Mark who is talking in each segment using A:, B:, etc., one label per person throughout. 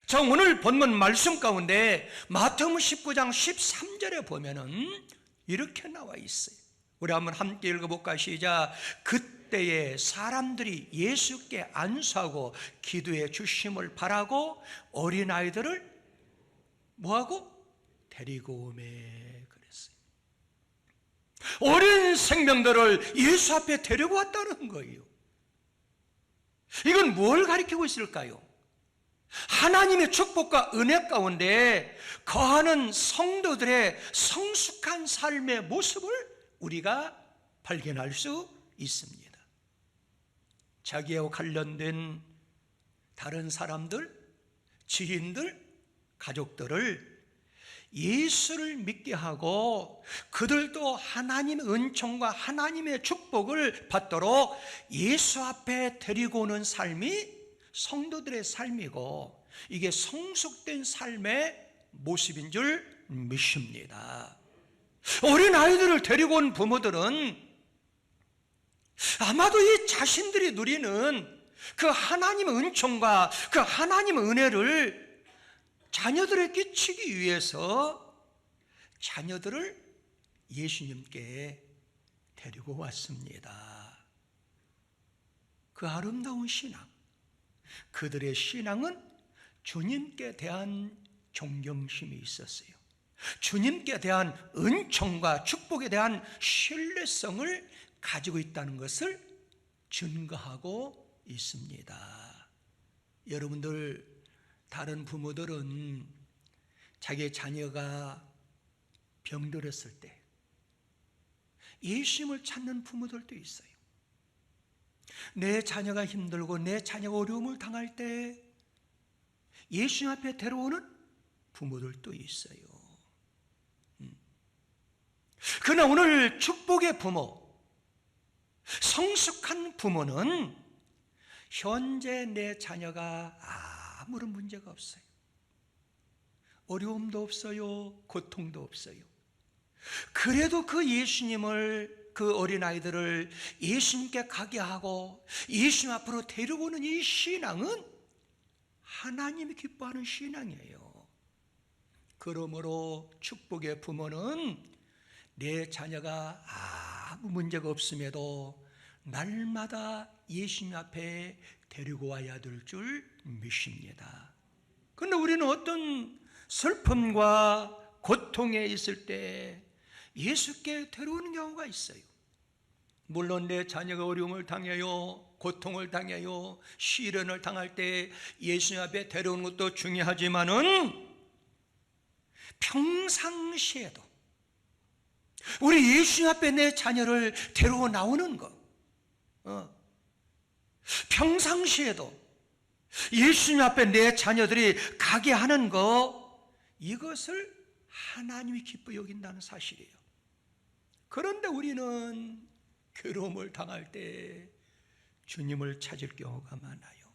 A: 자, 오늘 본문 말씀 가운데 마태복음 19장 13절에 보면은 이렇게 나와 있어요. 우리 한번 함께 읽어볼까? 시작. 그때에 사람들이 예수께 안수하고 기도해 주심을 바라고 어린아이들을 뭐하고? 데리고 오매 그랬어요. 어린 생명들을 예수 앞에 데리고 왔다는 거예요. 이건 뭘 가리키고 있을까요? 하나님의 축복과 은혜 가운데 거하는 성도들의 성숙한 삶의 모습을 우리가 발견할 수 있습니다. 자기와 관련된 다른 사람들, 지인들, 가족들을 예수를 믿게 하고 그들도 하나님의 은총과 하나님의 축복을 받도록 예수 앞에 데리고 오는 삶이 성도들의 삶이고, 이게 성숙된 삶의 모습인 줄 믿습니다. 어린 아이들을 데리고 온 부모들은 아마도 이 자신들이 누리는 그 하나님의 은총과 그 하나님의 은혜를 자녀들에 끼치기 위해서 자녀들을 예수님께 데리고 왔습니다. 그 아름다운 신앙, 그들의 신앙은 주님께 대한 존경심이 있었어요. 주님께 대한 은총과 축복에 대한 신뢰성을 가지고 있다는 것을 증거하고 있습니다. 여러분들, 다른 부모들은 자기의 자녀가 병들었을 때 예수님을 찾는 부모들도 있어요. 내 자녀가 힘들고 내 자녀가 어려움을 당할 때 예수님 앞에 데려오는 부모들도 있어요. 그러나 오늘 축복의 부모, 성숙한 부모는 현재 내 자녀가 아무런 문제가 없어요. 어려움도 없어요. 고통도 없어요. 그래도 그 예수님을, 그 어린아이들을 예수님께 가게 하고 예수님 앞으로 데려오는 이 신앙은 하나님이 기뻐하는 신앙이에요. 그러므로 축복의 부모는 내 자녀가 아무 문제가 없음에도 날마다 예수님 앞에 데리고 와야 될 줄 믿습니다. 그런데 우리는 어떤 슬픔과 고통에 있을 때 예수께 데려오는 경우가 있어요. 물론 내 자녀가 어려움을 당해요, 고통을 당해요, 시련을 당할 때 예수님 앞에 데려오는 것도 중요하지만은 평상시에도 우리 예수님 앞에 내 자녀를 데리고 나오는 것, 평상시에도 예수님 앞에 내 자녀들이 가게 하는 것, 이것을 하나님이 기뻐 여긴다는 사실이에요. 그런데 우리는 괴로움을 당할 때 주님을 찾을 경우가 많아요.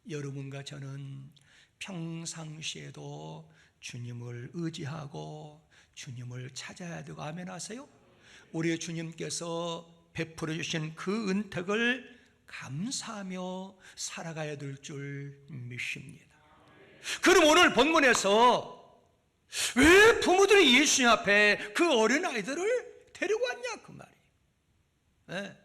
A: 여러분과 저는 평상시에도 주님을 의지하고 주님을 찾아야 되고, 아멘 하세요? 우리 주님께서 베풀어 주신 그 은택을 감사하며 살아가야 될 줄 믿습니다. 그럼 오늘 본문에서 왜 부모들이 예수님 앞에 그 어린아이들을 데리고 왔냐, 그 말이에요. 네.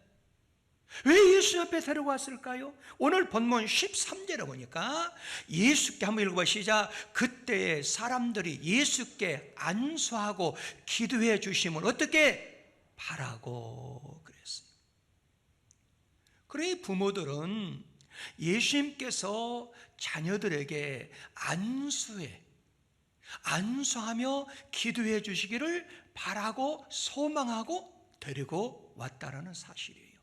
A: 왜 예수님 앞에 데리고 왔을까요? 오늘 본문 13절에 보니까 예수께, 한번 읽어봐, 시작. 그때에 사람들이 예수께 안수하고 기도해 주심을 어떻게 바라고 그랬어요. 그래, 부모들은 예수님께서 자녀들에게 안수하며 기도해 주시기를 바라고 소망하고 데리고 왔다라는 사실이에요.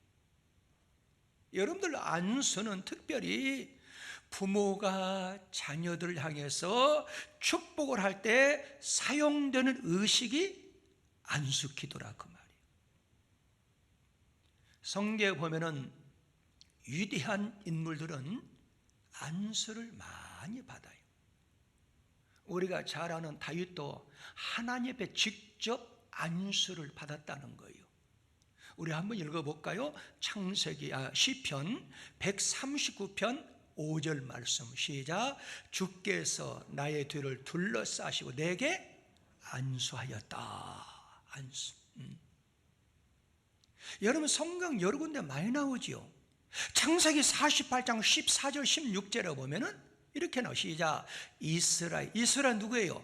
A: 여러분들, 안수는 특별히 부모가 자녀들을 향해서 축복을 할 때 사용되는 의식이 안수 기도라, 그 말이에요. 성경에 보면은 위대한 인물들은 안수를 많이 받아요. 우리가 잘 아는 다윗도 하나님 앞에 직접 안수를 받았다는 거예요. 우리 한번 읽어볼까요? 시편 139편 5절 말씀 시작. 주께서 나의 뒤를 둘러싸시고 내게 안수하였다. 안수. 여러분 성경 여러 군데 많이 나오지요. 창세기 48장 14절 16절에 보면은 이렇게 나와. 시작. 이스라엘 누구예요?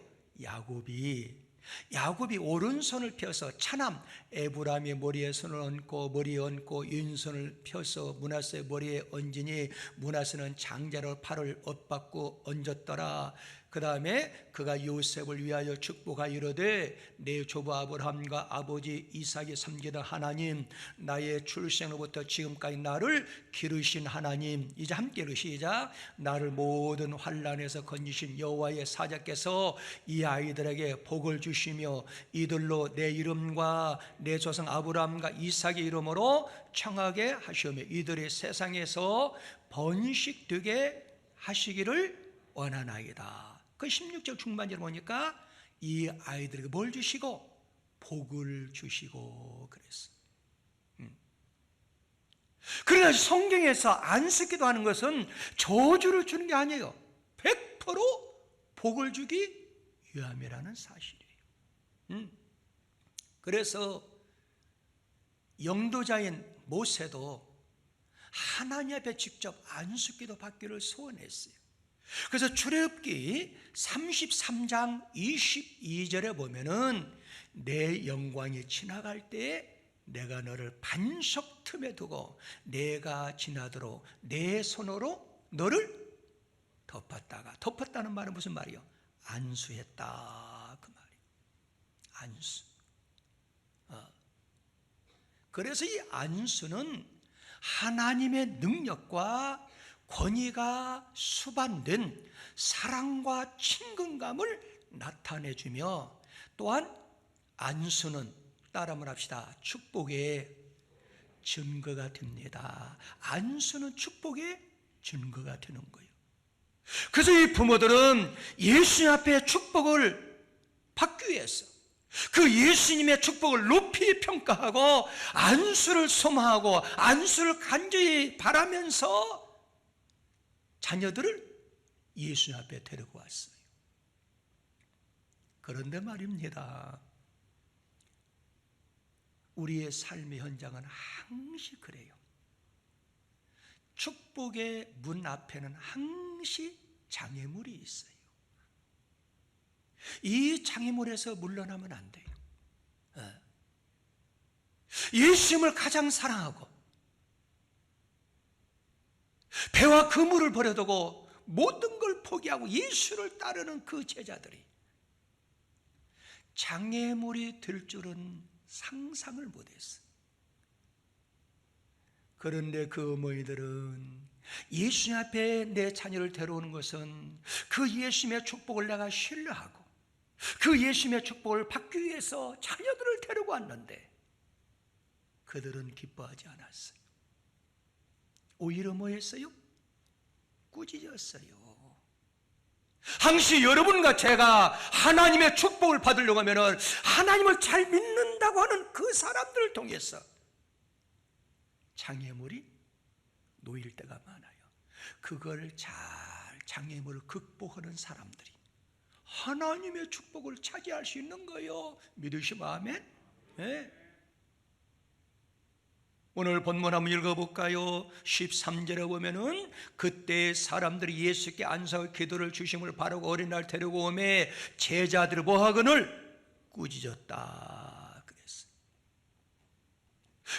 A: 야곱이 오른손을 펴서 차남 에브라임의 머리에 손을 얹고 머리에 얹고 왼손을 펴서 므낫세의 머리에 얹으니 므낫세는 장자로 팔을 엇받고 얹었더라. 그 다음에 그가 요셉을 위하여 축복하여 이르되 내 조부 아브라함과 아버지 이삭이 섬기던 하나님, 나의 출생로부터 지금까지 나를 기르신 하나님, 이제 함께 시작. 나를 모든 환난에서 건지신 여호와의 사자께서 이 아이들에게 복을 주시며 이들로 내 이름과 내 조상 아브라함과 이삭의 이름으로 청하게 하시며 이들의 세상에서 번식되게 하시기를 원하나이다. 그 16절 중반절에 보니까 이 아이들에게 뭘 주시고? 복을 주시고 그랬어. 그러나 성경에서 안수기도 하는 것은 저주를 주는 게 아니에요. 100% 복을 주기 위함이라는 사실이에요. 그래서 영도자인 모세도 하나님 앞에 직접 안수기도 받기를 소원했어요. 그래서 출애굽기 33장 22절에 보면은 내 영광이 지나갈 때에 내가 너를 반석 틈에 두고 내가 지나도록 내 손으로 너를 덮었다는 말은 무슨 말이요? 안수했다 그 말이에요. 안수. 그래서 이 안수는 하나님의 능력과 권위가 수반된 사랑과 친근감을 나타내주며 또한 안수는 따라만 합시다. 축복의 증거가 됩니다. 안수는 축복의 증거가 되는 거예요. 그래서 이 부모들은 예수님 앞에 축복을 받기 위해서 그 예수님의 축복을 높이 평가하고 안수를 소망하고 안수를 간절히 바라면서 자녀들을 예수님 앞에 데리고 왔어요. 그런데 말입니다, 우리의 삶의 현장은 항시 그래요. 축복의 문 앞에는 항시 장애물이 있어요. 이 장애물에서 물러나면 안 돼요. 예수님을 가장 사랑하고 배와 그물을 버려두고 모든 걸 포기하고 예수를 따르는 그 제자들이 장애물이 될 줄은 상상을 못했어요. 그런데 그 어머니들은 예수님 앞에 내 자녀를 데려오는 것은 그 예수님의 축복을 내가 신뢰하고 그 예수님의 축복을 받기 위해서 자녀들을 데리고 왔는데 그들은 기뻐하지 않았어요. 오히려 뭐 했어요? 꾸짖었어요. 항시 여러분과 제가 하나님의 축복을 받으려고 하면 하나님을 잘 믿는다고 하는 그 사람들을 통해서 장애물이 놓일 때가 많아요. 그걸 잘 장애물을 극복하는 사람들이 하나님의 축복을 차지할 수 있는 거예요. 믿으시면 아멘? 네. 오늘 본문 한번 읽어볼까요? 13절에 보면은 그때 사람들이 예수께 안수하고 기도를 주심을 바라고 어린아이를 데리고 오매 제자들이 뭐하거늘 꾸짖었다 그랬어요.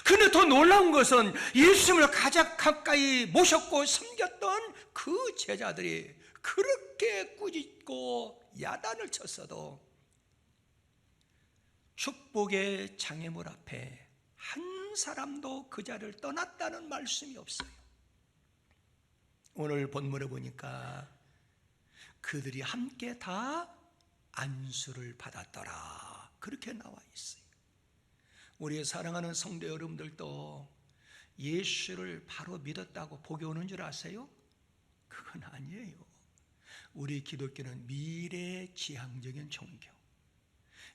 A: 근데 더 놀라운 것은 예수님을 가장 가까이 모셨고 섬겼던 그 제자들이 그렇게 꾸짖고 야단을 쳤어도 축복의 장애물 앞에 한 사람도 그 자리를 떠났다는 말씀이 없어요. 오늘 본문에 보니까 그들이 함께 다 안수를 받았더라 그렇게 나와 있어요. 우리의 사랑하는 성도 여러분들도 예수를 바로 믿었다고 복이 오는 줄 아세요? 그건 아니에요. 우리 기독교는 미래지향적인 종교.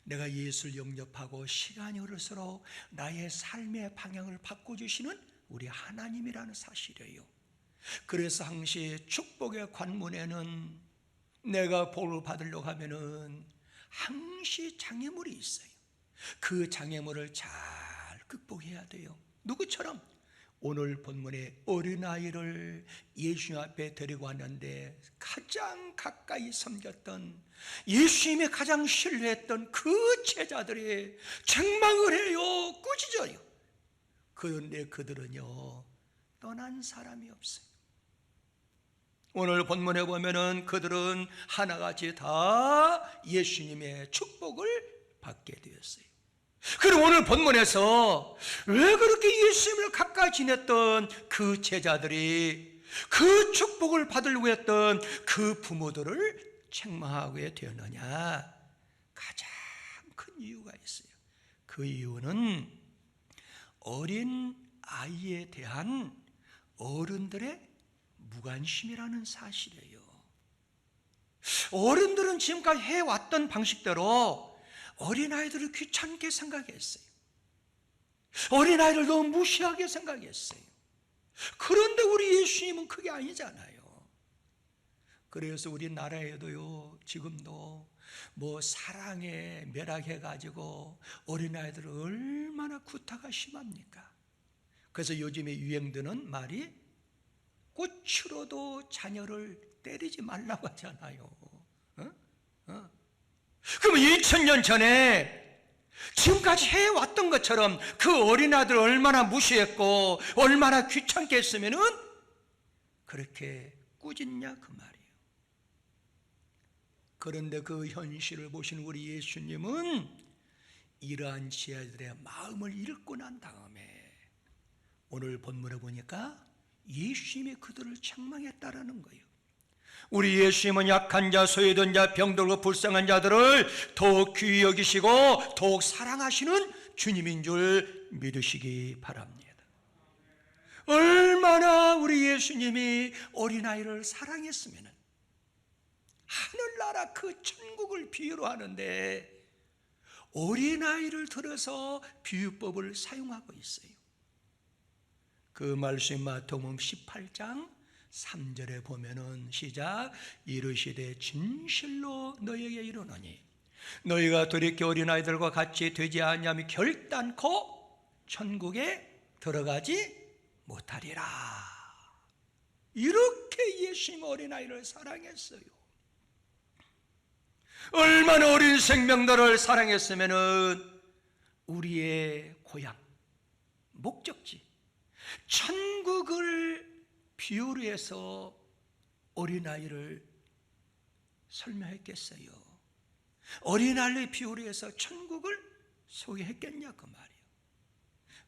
A: 내가 예수를 영접하고 시간이 흐를수록 나의 삶의 방향을 바꿔주시는 우리 하나님이라는 사실이에요. 그래서 항시 축복의 관문에는 내가 복을 받으려고 하면은 항시 장애물이 있어요. 그 장애물을 잘 극복해야 돼요. 누구처럼? 오늘 본문에 어린아이를 예수 앞에 데리고 왔는데 가장 가까이 섬겼던, 예수님이 가장 신뢰했던 그 제자들이 책망을 해요. 꾸짖어요. 그런데 그들은요, 떠난 사람이 없어요. 오늘 본문에 보면은 그들은 하나같이 다 예수님의 축복을 받게 되었어요. 그럼 오늘 본문에서 왜 그렇게 예수님을 가까이 지냈던 그 제자들이 그 축복을 받으려고 했던 그 부모들을 책망하게 되었느냐? 가장 큰 이유가 있어요. 그 이유는 어린 아이에 대한 어른들의 무관심이라는 사실이에요. 어른들은 지금까지 해왔던 방식대로 어린아이들을 귀찮게 생각했어요. 어린아이를 너무 무시하게 생각했어요. 그런데 우리 예수님은 그게 아니잖아요. 그래서 우리나라에도요, 지금도 뭐 사랑에 매락해가지고 어린아이들을 얼마나 구타가 심합니까? 그래서 요즘에 유행되는 말이 꽃으로도 자녀를 때리지 말라고 하잖아요. 그럼 2000년 전에 지금까지 해왔던 것처럼 그 어린아이들 얼마나 무시했고 얼마나 귀찮게 했으면은 그렇게 꾸짖냐 그 말이에요. 그런데 그 현실을 보신 우리 예수님은 이러한 제자들의 마음을 읽고 난 다음에 오늘 본문에 보니까 예수님이 그들을 책망했다라는 거예요. 우리 예수님은 약한 자, 소외된 자, 병들고 불쌍한 자들을 더욱 귀히 여기시고 더욱 사랑하시는 주님인 줄 믿으시기 바랍니다. 얼마나 우리 예수님이 어린아이를 사랑했으면 하늘나라 그 천국을 비유로 하는데 어린아이를 들어서 비유법을 사용하고 있어요. 그 말씀 마태복음 18장 3절에 보면은 시작, 이르시되 진실로 너희에게 이르노니 너희가 돌이켜 어린아이들과 같이 되지 아니하면 결단코 천국에 들어가지 못하리라. 이렇게 예수님 어린아이를 사랑했어요. 얼마나 어린 생명들을 사랑했으면은 우리의 고향, 목적지 천국을 비유로 해서 어린아이를 설명했겠어요? 어린아이를 비유로 해서 천국을 소개했겠냐 그 말이에요.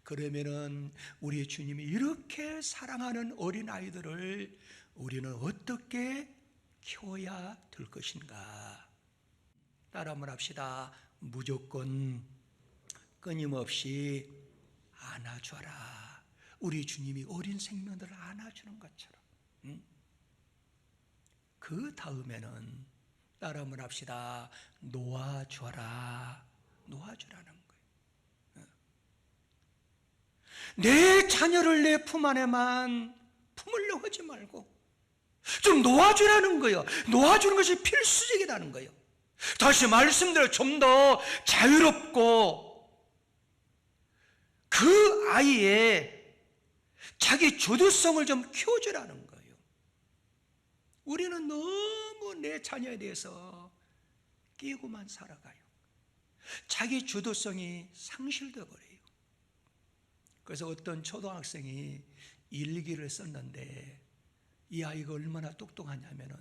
A: 그러면은 우리 주님이 이렇게 사랑하는 어린아이들을 우리는 어떻게 키워야 될 것인가? 따라 한번 합시다. 무조건 끊임없이 안아줘라. 우리 주님이 어린 생명들을 안아주는 것처럼. 그 다음에는 따라 한번 합시다. 놓아줘라. 놓아주라는 거예요. 내 자녀를 내 품 안에만 품으려고 하지 말고 좀 놓아주라는 거예요. 놓아주는 것이 필수적이라는 거예요. 다시 말씀대로 좀 더 자유롭고 그 아이의 자기 주도성을 좀 키워주라는 거예요. 우리는 너무 내 자녀에 대해서 끼고만 살아가요. 자기 주도성이 상실되어 버려요. 그래서 어떤 초등학생이 일기를 썼는데 이 아이가 얼마나 똑똑하냐면은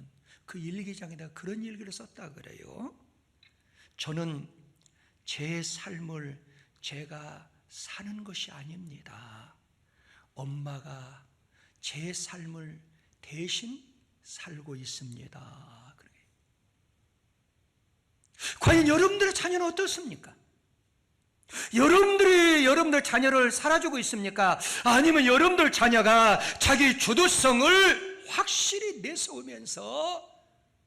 A: 그 일기장에다 그런 일기를 썼다 그래요. 저는 제 삶을 제가 사는 것이 아닙니다. 엄마가 제 삶을 대신 살고 있습니다. 그래. 과연 여러분들의 자녀는 어떻습니까? 여러분들 자녀를 살아주고 있습니까? 아니면 여러분들 자녀가 자기 주도성을 확실히 내세우면서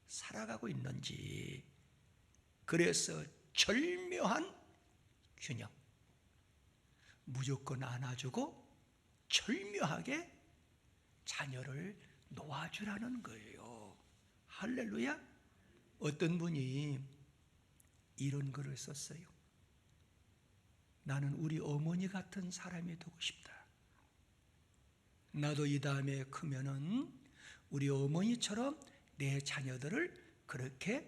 A: 살아가고 있는지. 그래서 절묘한 균형. 무조건 안아주고 절묘하게 자녀를 놓아주라는 거예요. 할렐루야. 어떤 분이 이런 글을 썼어요. 나는 우리 어머니 같은 사람이 되고 싶다. 나도 이 다음에 크면은 우리 어머니처럼 내 자녀들을 그렇게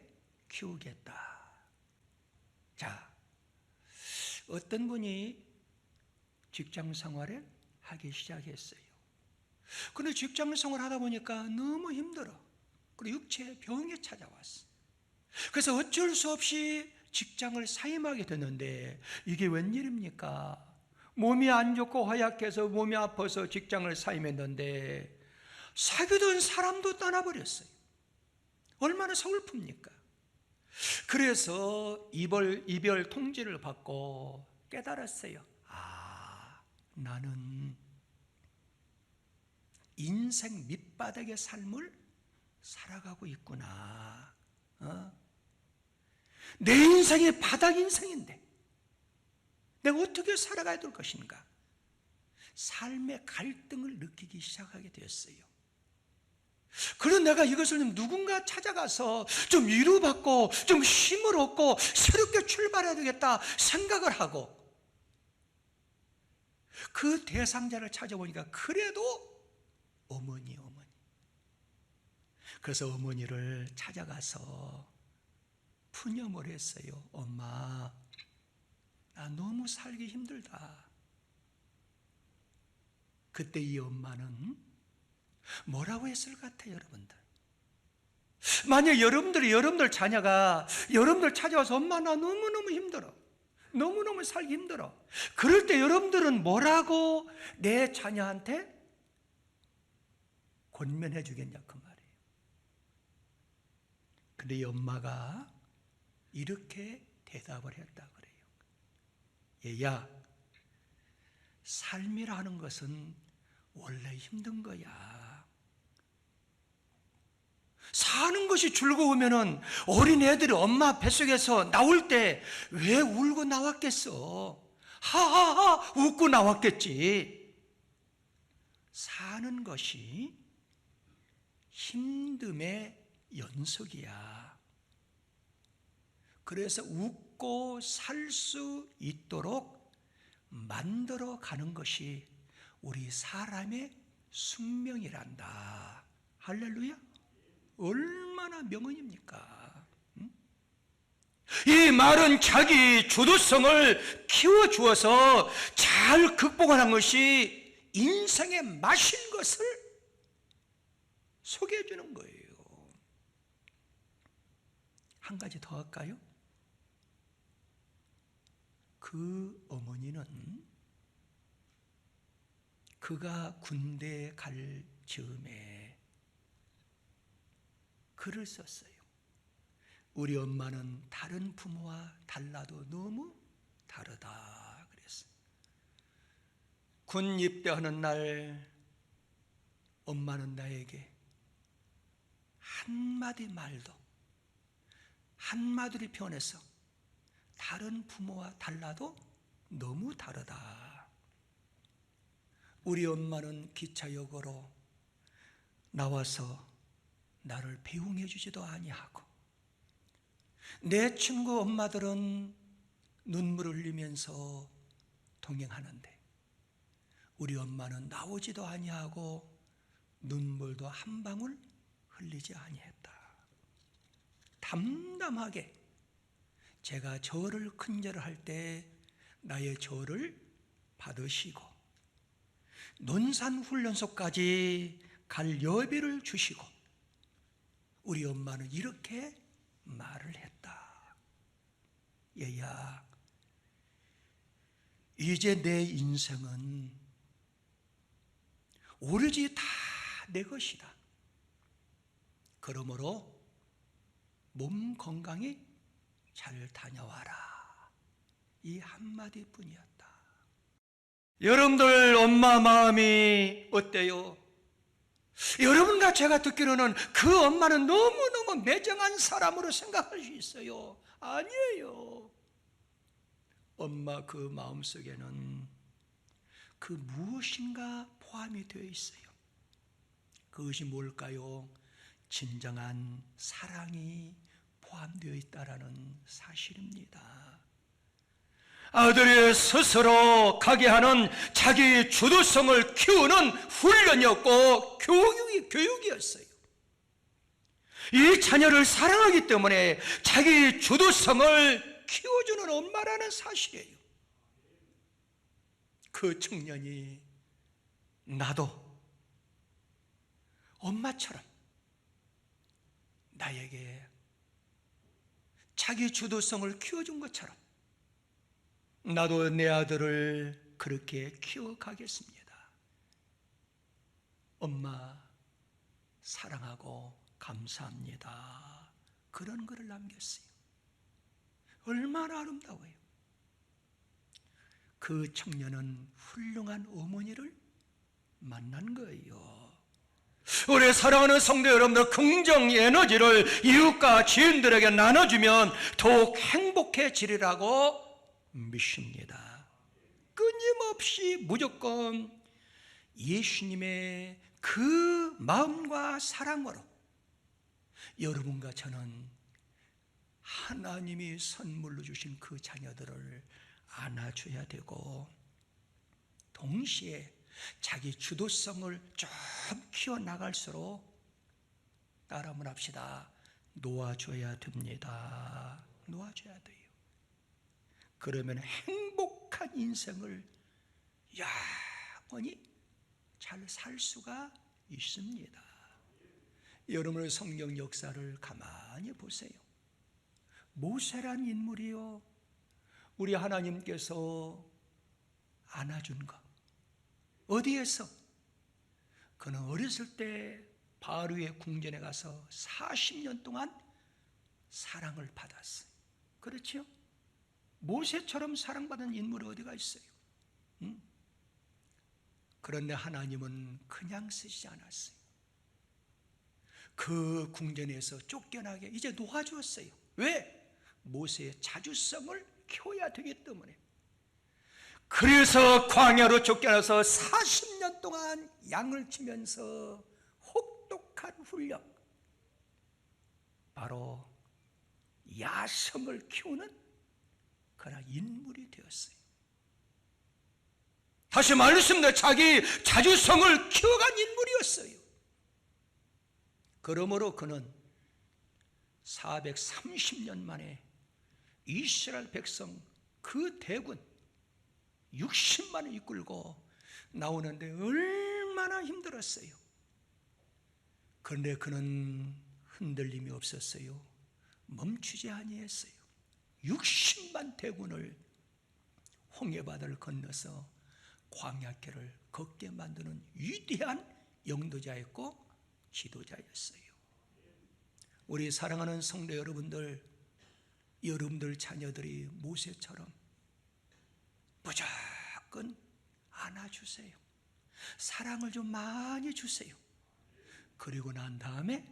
A: 키우겠다. 자, 어떤 분이 직장 생활을 하기 시작했어요. 그런데 직장 생활을 하다 보니까 너무 힘들어. 그리고 육체 병이 찾아왔어. 그래서 어쩔 수 없이 직장을 사임하게 됐는데 이게 웬일입니까? 몸이 안 좋고 허약해서 몸이 아파서 직장을 사임했는데 사귀던 사람도 떠나버렸어요. 얼마나 서글픕니까? 그래서 이별 통지를 받고 깨달았어요. 아, 나는 인생 밑바닥의 삶을 살아가고 있구나. 내 인생이 바닥 인생인데 내가 어떻게 살아가야 될 것인가? 삶의 갈등을 느끼기 시작하게 되었어요. 그래서 내가 이것을 누군가 찾아가서 좀 위로받고 좀 힘을 얻고 새롭게 출발해야 되겠다 생각을 하고 그 대상자를 찾아보니까 그래도 어머니. 그래서 어머니를 찾아가서 푸념을 했어요. 엄마, 나 너무 살기 힘들다. 그때 이 엄마는 뭐라고 했을 것 같아요, 여러분들? 만약 여러분들 자녀가 여러분들 찾아와서 엄마 나 너무너무 힘들어. 너무너무 살기 힘들어. 그럴 때 여러분들은 뭐라고 내 자녀한테 권면해 주겠냐 그 말이에요. 근데 이 엄마가 이렇게 대답을 했다 그래요. 얘야, 삶이라는 것은 원래 힘든 거야. 사는 것이 즐거우면은 어린 애들이 엄마 뱃속에서 나올 때 왜 울고 나왔겠어? 하하하 웃고 나왔겠지. 사는 것이 힘듦의 연속이야. 그래서 웃고 살 수 있도록 만들어 가는 것이 우리 사람의 숙명이란다. 할렐루야. 얼마나 명언입니까? 이 말은 자기 주도성을 키워주어서 잘 극복하는 것이 인생의 맛인 것을 소개해 주는 거예요. 한 가지 더 할까요? 그 어머니는 그가 군대에 갈 즈음에 글을 썼어요. 우리 엄마는 다른 부모와 달라도 너무 다르다 그랬어요. 군 입대하는 날 엄마는 나에게 한마디 말도 한마디를 표현해서 다른 부모와 달라도 너무 다르다. 우리 엄마는 기차역으로 나와서 나를 배웅해 주지도 아니하고 내 친구 엄마들은 눈물을 흘리면서 동행하는데 우리 엄마는 나오지도 아니하고 눈물도 한 방울 흘리지 아니했다. 담담하게 제가 저를 큰절을 할 때 나의 저를 받으시고 논산훈련소까지 갈 여비를 주시고 우리 엄마는 이렇게 말을 했다. 얘야, 이제 내 인생은 오로지 다 내 것이다. 그러므로 몸 건강히 잘 다녀와라. 이 한마디뿐이었다. 여러분들 엄마 마음이 어때요? 여러분과 제가 듣기로는 그 엄마는 너무너무 매정한 사람으로 생각할 수 있어요. 아니에요. 엄마 그 마음속에는 그 무엇인가 포함이 되어 있어요. 그것이 뭘까요? 진정한 사랑이 포함되어 있다라는 사실입니다. 아들이 스스로 가게 하는 자기 주도성을 키우는 훈련이었고 교육이었어요. 이 자녀를 사랑하기 때문에 자기 주도성을 키워주는 엄마라는 사실이에요. 그 청년이 나도 엄마처럼 나에게 자기 주도성을 키워준 것처럼 나도 내 아들을 그렇게 키워가겠습니다. 엄마 사랑하고 감사합니다. 그런 글을 남겼어요. 얼마나 아름다워요. 그 청년은 훌륭한 어머니를 만난 거예요. 우리 사랑하는 성도 여러분들, 긍정 에너지를 이웃과 지인들에게 나눠주면 더욱 행복해지리라고 믿습니다. 끊임없이 무조건 예수님의 그 마음과 사랑으로 여러분과 저는 하나님이 선물로 주신 그 자녀들을 안아줘야 되고, 동시에 자기 주도성을 좀 키워나갈수록 따라만 합시다. 놓아줘야 됩니다. 놓아줘야 돼요. 그러면 행복한 인생을 영원히 잘 살 수가 있습니다. 여러분의 성경 역사를 가만히 보세요. 모세란 인물이요, 우리 하나님께서 안아준 것, 어디에서? 그는 어렸을 때 바로의 궁전에 가서 40년 동안 사랑을 받았어요. 그렇죠? 모세처럼 사랑받은 인물이 어디가 있어요? 그런데 하나님은 그냥 쓰시지 않았어요. 그 궁전에서 쫓겨나게 이제 놓아주었어요. 왜? 모세의 자주성을 키워야 되기 때문에. 그래서 광야로 쫓겨나서 40년 동안 양을 치면서 혹독한 훈련, 바로 야성을 키우는 그런 인물이 되었어요. 다시 말씀드려, 자기 자주성을 키워간 인물이었어요. 그러므로 그는 430년 만에 이스라엘 백성 그 대군 60만을 이끌고 나오는데 얼마나 힘들었어요. 그런데 그는 흔들림이 없었어요. 멈추지 아니했어요. 60만 대군을 홍해바다를 건너서 광야길을 걷게 만드는 위대한 영도자였고 지도자였어요. 우리 사랑하는 성도 여러분들, 여러분들 자녀들이 모세처럼 무조건 안아주세요. 사랑을 좀 많이 주세요. 그리고 난 다음에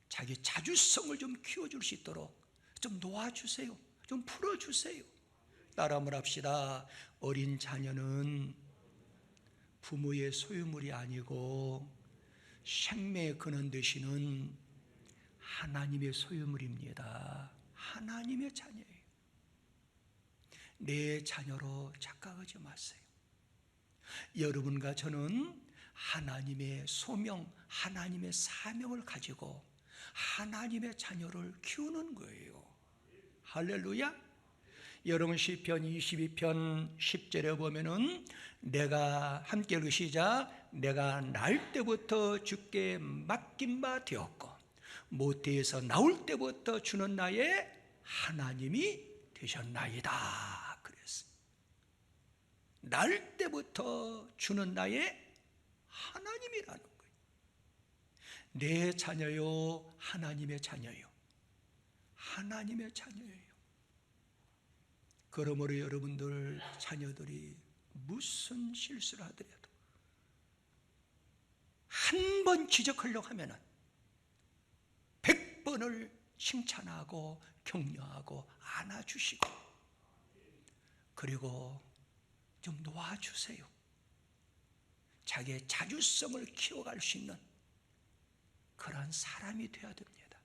A: 자기 자주성을 좀 키워줄 수 있도록 좀 놓아주세요. 좀 풀어주세요. 따라함을 합시다. 어린 자녀는 부모의 소유물이 아니고 생명의 근원 되시는 하나님의 소유물입니다. 하나님의 자녀예요. 내 자녀로 착각하지 마세요. 여러분과 저는 하나님의 소명, 하나님의 사명을 가지고 하나님의 자녀를 키우는 거예요. 할렐루야. 여러분 시편 22편 10절에 보면은 내가 함께 읽으시자. 내가 날 때부터 주께 맡긴 바 되었고 모태에서 나올 때부터 주는 나의 하나님이 되셨나이다. 그랬어요. 날 때부터 주는 나의 하나님이라는 거예요. 내 자녀요, 하나님의 자녀요. 하나님의 자녀예요. 그러므로 여러분들 자녀들이 무슨 실수를 하더라도 한 번 지적하려고 하면은 100번을 칭찬하고 격려하고 안아주시고 그리고 좀 놓아주세요. 자기의 자주성을 키워갈 수 있는 그러한 사람이 되어야 됩니다.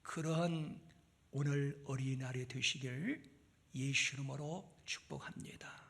A: 그러한 오늘 어린이날이 되시길 예수 이름으로 축복합니다.